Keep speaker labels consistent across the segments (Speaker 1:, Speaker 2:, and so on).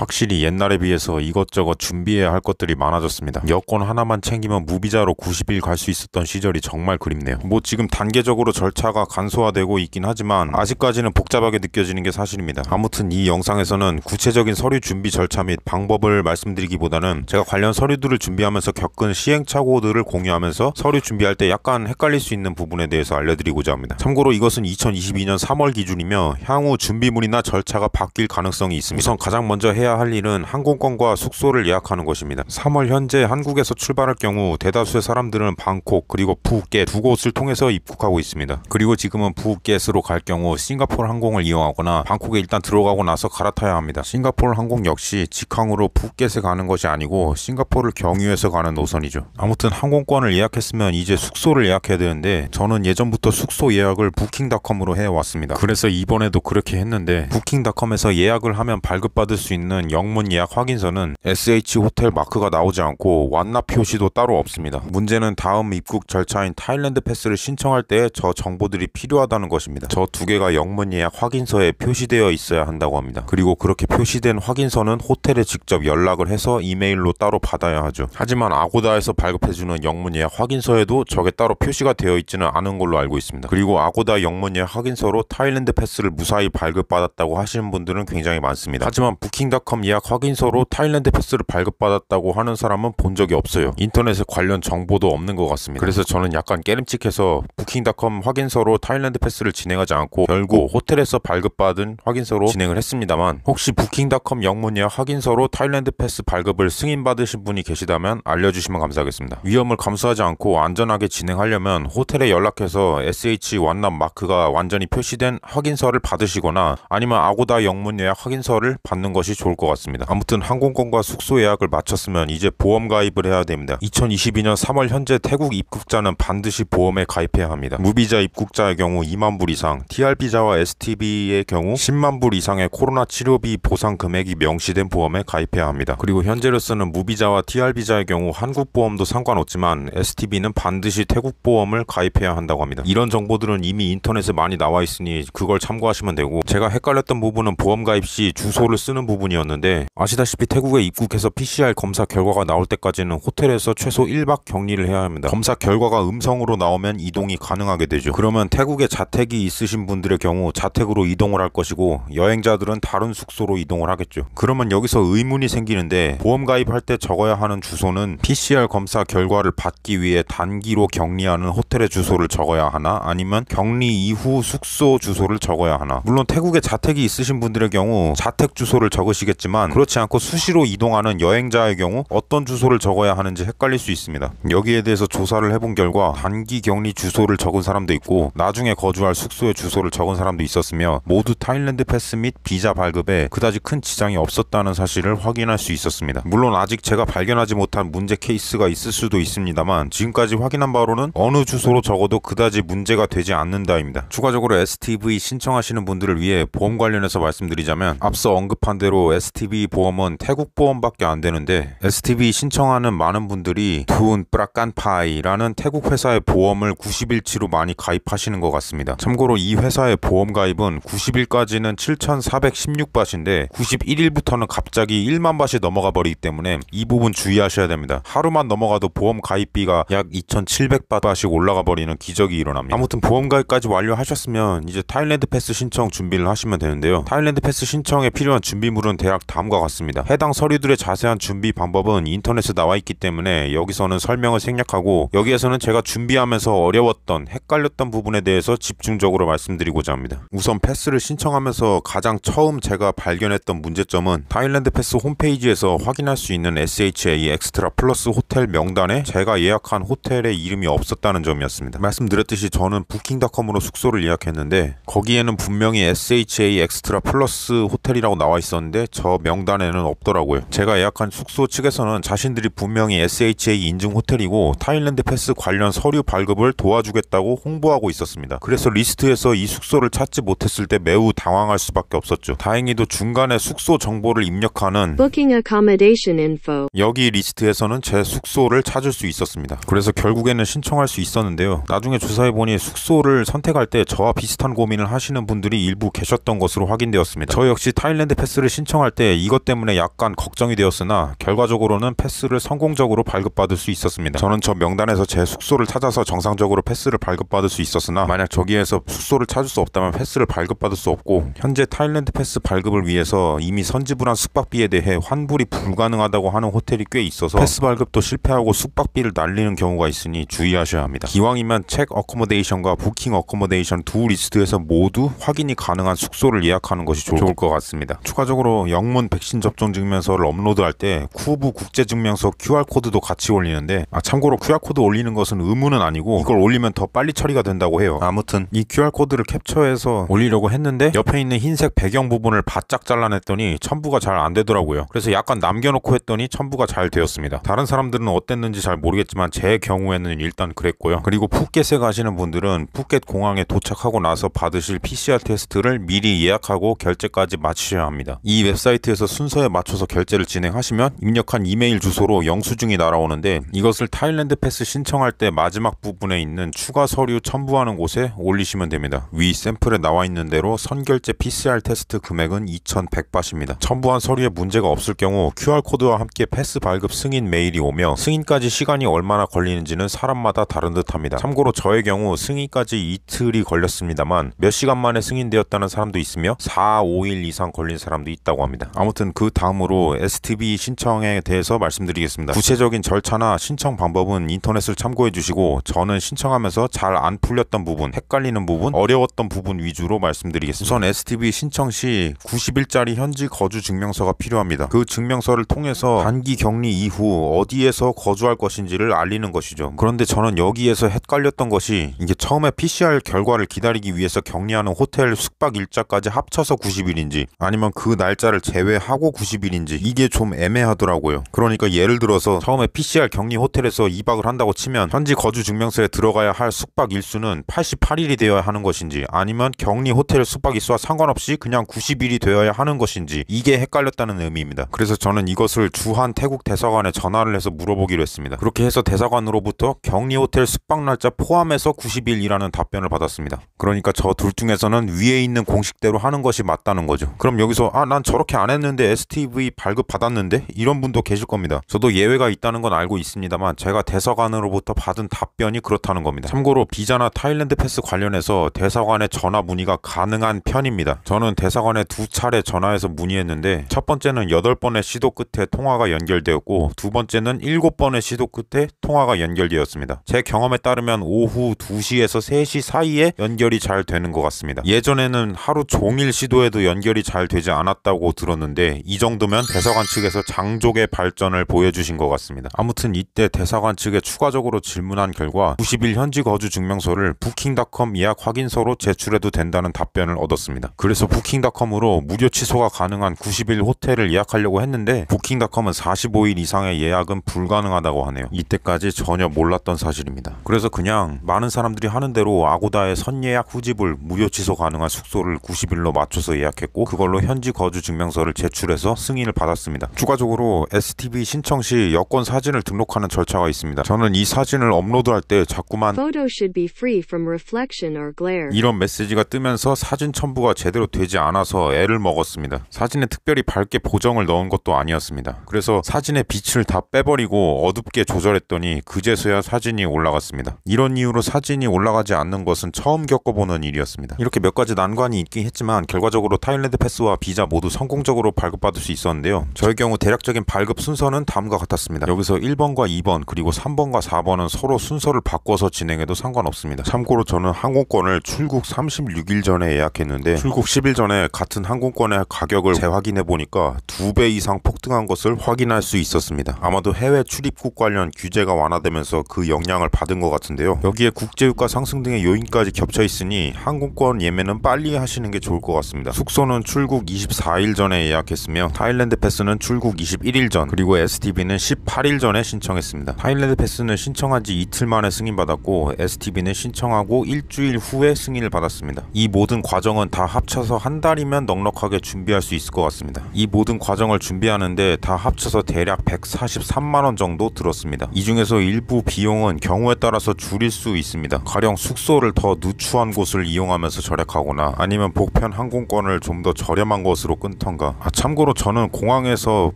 Speaker 1: 확실히 옛날에 비해서 이것저것 준비해야 할 것들이 많아졌습니다. 여권 하나만 챙기면 무비자로 90일 갈 수 있었던 시절이 정말 그립네요. 뭐 지금 단계적으로 절차가 간소화되고 있긴 하지만 아직까지는 복잡하게 느껴지는 게 사실입니다. 아무튼 이 영상에서는 구체적인 서류 준비 절차 및 방법을 말씀드리기보다는 제가 관련 서류들을 준비하면서 겪은 시행착오들을 공유하면서 서류 준비할 때 약간 헷갈릴 수 있는 부분에 대해서 알려드리고자 합니다. 참고로 이것은 2022년 3월 기준이며 향후 준비물이나 절차가 바뀔 가능성이 있습니다. 우선 가장 먼저 해야 할 일은 항공권과 숙소를 예약하는 것입니다. 3월 현재 한국에서 출발할 경우 대다수의 사람들은 방콕 그리고 푸켓 두 곳을 통해서 입국하고 있습니다. 그리고 지금은 푸켓으로 갈 경우 싱가포르 항공을 이용하거나 방콕에 일단 들어가고 나서 갈아타야 합니다. 싱가포르 항공 역시 직항으로 푸켓에 가는 것이 아니고 싱가포르를 경유해서 가는 노선이죠. 아무튼 항공권을 예약했으면 이제 숙소를 예약해야 되는데 저는 예전부터 숙소 예약을 부킹닷컴으로 해왔습니다. 그래서 이번에도 그렇게 했는데 부킹닷컴에서 예약을 하면 발급받을 수 있는 영문 예약 확인서는 SH 호텔 마크가 나오지 않고 완납 표시도 따로 없습니다. 문제는 다음 입국 절차인 타일랜드 패스를 신청할 때 저 정보들이 필요하다는 것입니다. 저 두 개가 영문 예약 확인서에 표시되어 있어야 한다고 합니다. 그리고 그렇게 표시된 확인서는 호텔에 직접 연락을 해서 이메일로 따로 받아야 하죠. 하지만 아고다에서 발급해주는 영문 예약 확인서에도 저게 따로 표시가 되어 있지는 않은 걸로 알고 있습니다. 그리고 아고다 영문 예약 확인서로 타일랜드 패스를 무사히 발급받았다고 하시는 분들은 굉장히 많습니다. 하지만 부킹닷컴 예약 확인서로 타일랜드 패스를 발급받았다고 하는 사람은 본 적이 없어요. 인터넷에 관련 정보도 없는 것 같습니다. 그래서 저는 약간 깨름칙해서 부킹닷컴 확인서로 타일랜드 패스를 진행하지 않고 결국 호텔에서 발급받은 확인서로 진행을 했습니다만 혹시 부킹닷컴 영문 예약 확인서로 타일랜드 패스 발급을 승인받으신 분이 계시다면 알려주시면 감사하겠습니다. 위험을 감수하지 않고 안전하게 진행하려면 호텔에 연락해서 SH 완납 마크가 완전히 표시된 확인서를 받으시거나 아니면 아고다 영문 예약 확인서를 받는 것이 좋을 것 같습니다. 아무튼 항공권과 숙소 예약을 마쳤으면 이제 보험 가입을 해야 됩니다. 2022년 3월 현재 태국 입국자는 반드시 보험에 가입해야 합니다. 무비자 입국자의 경우 2만 불 이상, TR비자와 STB의 경우 10만 불 이상의 코로나 치료비 보상 금액이 명시된 보험에 가입해야 합니다. 그리고 현재로서는 무비자와 TR비자의 경우 한국 보험도 상관없지만 STB는 반드시 태국 보험을 가입해야 한다고 합니다. 이런 정보들은 이미 인터넷에 많이 나와 있으니 그걸 참고하시면 되고 제가 헷갈렸던 부분은 보험 가입 시 주소를 쓰는 부분이었는데 아시다시피 태국에 입국해서 PCR 검사 결과가 나올 때까지는 호텔에서 최소 1박 격리를 해야 합니다. 검사 결과가 음성으로 나오면 이동이 가능하게 되죠. 그러면 태국에 자택이 있으신 분들의 경우 자택으로 이동을 할 것이고 여행자들은 다른 숙소로 이동을 하겠죠. 그러면 여기서 의문이 생기는데 보험 가입할 때 적어야 하는 주소는 PCR 검사 결과를 받기 위해 단기로 격리하는 호텔의 주소를 적어야 하나 아니면 격리 이후 숙소 주소를 적어야 하나. 물론 태국에 자택이 있으신 분들의 경우 자택 주소를 적으시겠지만 그렇지 않고 수시로 이동하는 여행자의 경우 어떤 주소를 적어야 하는지 헷갈릴 수 있습니다. 여기에 대해서 조사를 해본 결과 단기 격리 주소를 적은 사람도 있고 나중에 거주할 숙소의 주소를 적은 사람도 있었으며 모두 타일랜드 패스 및 비자 발급에 그다지 큰 지장이 없었다는 사실을 확인할 수 있었습니다. 물론 아직 제가 발견하지 못한 문제 케이스가 있을 수도 있습니다만 지금까지 확인한 바로는 어느 주소로 적어도 그다지 문제가 되지 않는다입니다. 추가적으로 STV 신청하시는 분들을 위해 보험 관련해서 말씀드리자면 앞서 언급한 대로 STV 보험은 태국 보험밖에 안 되는데 STV 신청하는 많은 분들이 둔 프라칸파이라는 태국 회사의 보험을 90일치로 많이 가입하시는 것 같습니다. 참고로 이 회사의 보험 가입은 90일까지는 7,416바트인데 91일부터는 갑자기 1만 바트이 넘어가 버리기 때문에 이 부분 주의하셔야 됩니다. 하루만 넘어가도 보험 가입비가 약 2,700바트씩 올라가 버리는 기적이 일어납니다. 아무튼 보험 가입까지 완료하셨으면 이제 타일랜드 패스 신청 준비를 하시면 되는데요. 타일랜드 패스 신청에 필요한 준비물은 대략 다음과 같습니다. 해당 서류들의 자세한 준비 방법은 인터넷에 나와 있기 때문에 여기서는 설명을 생략하고 여기에서는 제가 준비하면서 어려웠던 헷갈렸던 부분에 대해서 집중적으로 말씀드리고자 합니다. 우선 패스를 신청하면서 가장 처음 제가 발견했던 문제점은 타일랜드 패스 홈페이지에서 확인할 수 있는 SHA 엑스트라 플러스 호텔 명단에 제가 예약한 호텔의 이름이 없었다는 점이었습니다. 말씀드렸듯이 저는 부킹닷컴으로 숙소를 예약했는데 거기에는 분명히 SHA 엑스트라 플러스 호텔이라고 나와 있었는데 저 명단에는 없더라고요. 제가 예약한 숙소 측에서는 자신들이 분명히 SHA 인증 호텔이고 타일랜드 패스 관련 서류 발급을 도와주겠다고 홍보하고 있었습니다. 그래서 리스트에서 이 숙소를 찾지 못했을 때 매우 당황할 수밖에 없었죠. 다행히도 중간에 숙소 정보를 입력하는
Speaker 2: Booking accommodation info.
Speaker 1: 여기 리스트에서는 제 숙소를 찾을 수 있었습니다. 그래서 결국에는 신청할 수 있었는데요. 나중에 조사해보니 숙소를 선택할 때 저와 비슷한 고민을 하시는 분들이 일부 계셨던 것으로 확인되었습니다. 저 역시 타일랜드 패스를 신청할 신청할 때 이것 때문에 약간 걱정이 되었으나 결과적으로는 패스를 성공적으로 발급받을 수 있었습니다. 저는 저 명단에서 제 숙소를 찾아서 정상적으로 패스를 발급받을 수 있었으나 만약 저기에서 숙소를 찾을 수 없다면 패스를 발급받을 수 없고 현재 타일랜드 패스 발급을 위해서 이미 선지불한 숙박비에 대해 환불이 불가능하다고 하는 호텔이 꽤 있어서 패스 발급도 실패하고 숙박비를 날리는 경우가 있으니 주의하셔야 합니다. 기왕이면 책 어코모데이션과 부킹 어코모데이션 두 리스트에서 모두 확인이 가능한 숙소를 예약하는 것이 좋을 것 같습니다. 추가적으로 영문 백신 접종 증명서를 업로드할 때 쿠브 국제증명서 QR코드도 같이 올리는데 참고로 QR코드 올리는 것은 의무는 아니고 이걸 올리면 더 빨리 처리가 된다고 해요. 아무튼 이 QR코드를 캡처해서 올리려고 했는데 옆에 있는 흰색 배경 부분을 바짝 잘라냈더니 첨부가 잘 안 되더라고요. 그래서 약간 남겨놓고 했더니 첨부가 잘 되었습니다. 다른 사람들은 어땠는지 잘 모르겠지만 제 경우에는 일단 그랬고요. 그리고 푸켓에 가시는 분들은 푸켓 공항에 도착하고 나서 받으실 PCR 테스트를 미리 예약하고 결제까지 마치셔야 합니다. 이 웹사이트에서 순서에 맞춰서 결제를 진행하시면 입력한 이메일 주소로 영수증이 날아오는데 이것을 타일랜드 패스 신청할 때 마지막 부분에 있는 추가 서류 첨부하는 곳에 올리시면 됩니다. 위 샘플에 나와 있는 대로 선결제 PCR 테스트 금액은 2,100바트입니다. 첨부한 서류에 문제가 없을 경우 QR코드와 함께 패스 발급 승인 메일이 오며 승인까지 시간이 얼마나 걸리는지는 사람마다 다른 듯 합니다. 참고로 저의 경우 승인까지 이틀이 걸렸습니다만 몇 시간 만에 승인되었다는 사람도 있으며 4, 5일 이상 걸린 사람도 있다고 합니다. 아무튼 그 다음으로 STB 신청에 대해서 말씀드리겠습니다. 구체적인 절차나 신청 방법은 인터넷을 참고해 주시고 저는 신청하면서 잘 안 풀렸던 부분, 헷갈리는 부분, 어려웠던 부분 위주로 말씀드리겠습니다. 우선 STB 신청 시 90일짜리 현지 거주 증명서가 필요합니다. 그 증명서를 통해서 단기 격리 이후 어디에서 거주할 것인지를 알리는 것이죠. 그런데 저는 여기에서 헷갈렸던 것이 이게 처음에 PCR 결과를 기다리기 위해서 격리하는 호텔 숙박 일자까지 합쳐서 90일인지 아니면 그 날짜를 제외하고 90일인지 이게 좀 애매하더라고요. 그러니까 예를 들어서 처음에 PCR 격리 호텔에서 2박을 한다고 치면 현지 거주 증명서에 들어가야 할 숙박 일수는 88일이 되어야 하는 것인지 아니면 격리 호텔 숙박 일수와 상관없이 그냥 90일이 되어야 하는 것인지 이게 헷갈렸다는 의미입니다. 그래서 저는 이것을 주한 태국 대사관에 전화를 해서 물어보기로 했습니다. 그렇게 해서 대사관으로부터 격리 호텔 숙박 날짜 포함해서 90일이라는 답변을 받았습니다. 그러니까 저 둘 중에서는 위에 있는 공식대로 하는 것이 맞다는 거죠. 그럼 여기서 난 저렇게 안 했는데 STV 발급 받았는데 이런 분도 계실 겁니다. 저도 예외가 있다는 건 알고 있습니다만 제가 대사관으로부터 받은 답변이 그렇다는 겁니다. 참고로 비자나 타일랜드 패스 관련해서 대사관에 전화 문의가 가능한 편입니다. 저는 대사관에 2차례 전화해서 문의했는데 첫 번째는 8번의 시도 끝에 통화가 연결되었고 두 번째는 7번의 시도 끝에 통화가 연결되었습니다. 제 경험에 따르면 오후 2시에서 3시 사이에 연결이 잘 되는 것 같습니다. 예전에는 하루 종일 시도해도 연결이 잘 되지 않았다고 들었는데 이 정도면 대사관 측에서 장족의 발전을 보여주신 것 같습니다. 아무튼 이때 대사관 측에 추가적으로 질문한 결과 90일 현지 거주 증명서를 부킹닷컴 예약 확인서로 제출해도 된다는 답변을 얻었습니다. 그래서 부킹닷컴으로 무료 취소가 가능한 90일 호텔을 예약하려고 했는데 부킹닷컴은 45일 이상의 예약은 불가능하다고 하네요. 이때까지 전혀 몰랐던 사실입니다. 그래서 그냥 많은 사람들이 하는 대로 아고다의 선예약 후집을 무료 취소 가능한 숙소를 90일로 맞춰서 예약했고 그걸로 현지 거주 증명서를 제출해서 승인을 받았습니다. 추가적으로 STB 신청 시 여권 사진을 등록하는 절차가 있습니다. 저는 이 사진을 업로드할 때 자꾸만
Speaker 2: Photo should be free from reflection or glare.
Speaker 1: 이런 메시지가 뜨면서 사진 첨부가 제대로 되지 않아서 애를 먹었습니다. 사진에 특별히 밝게 보정을 넣은 것도 아니었습니다. 그래서 사진의 빛을 다 빼버리고 어둡게 조절했더니 그제서야 사진이 올라갔습니다. 이런 이유로 사진이 올라가지 않는 것은 처음 겪어보는 일이었습니다. 이렇게 몇 가지 난관이 있긴 했지만 결과적으로 타일랜드 패스와 비자 모두 성공적으로 발급받을 수 있었는데요. 저의 경우 대략적인 발급 순서는 다음과 같았습니다. 여기서 1번과 2번 그리고 3번과 4번은 서로 순서를 바꿔서 진행해도 상관없습니다. 참고로 저는 항공권을 출국 36일 전에 예약했는데 출국 10일 전에 같은 항공권의 가격을 재확인해 보니까 2배 이상 폭등한 것을 확인할 수 있었습니다. 아마도 해외 출입국 관련 규제가 완화되면서 그 영향을 받은 것 같은데요. 여기에 국제유가 상승 등의 요인까지 겹쳐 있으니 항공권 예매는 빨리 하시는 게 좋을 것 같습니다. 숙소는 출국 24일 전에 예약했으며 타일랜드 패스는 출국 21일 전 그리고 STB는 18일 전에 신청했습니다. 타일랜드 패스는 신청한 지 이틀 만에 승인받았고 STB는 신청하고 일주일 후에 승인을 받았습니다. 이 모든 과정은 다 합쳐서 한 달이면 넉넉하게 준비할 수 있을 것 같습니다. 이 모든 과정을 준비하는데 다 합쳐서 대략 143만원 정도 들었습니다. 이 중에서 일부 비용은 경우에 따라서 줄일 수 있습니다. 가령 숙소를 더 누추한 곳을 이용하면서 절약하거나 아니면 복편 항공권을 좀 더 저렴한 것으로 끊던 하던가. 참고로 저는 공항에서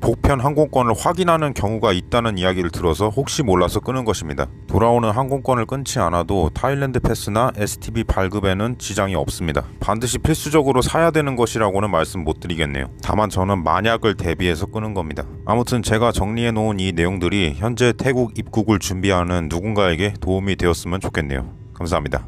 Speaker 1: 복편 항공권을 확인하는 경우가 있다는 이야기를 들어서 혹시 몰라서 끄는 것입니다. 돌아오는 항공권을 끊지 않아도 타일랜드 패스나 STB 발급에는 지장이 없습니다. 반드시 필수적으로 사야 되는 것이라고는 말씀 못 드리겠네요. 다만 저는 만약을 대비해서 끄는 겁니다. 아무튼 제가 정리해 놓은 이 내용들이 현재 태국 입국을 준비하는 누군가에게 도움이 되었으면 좋겠네요. 감사합니다.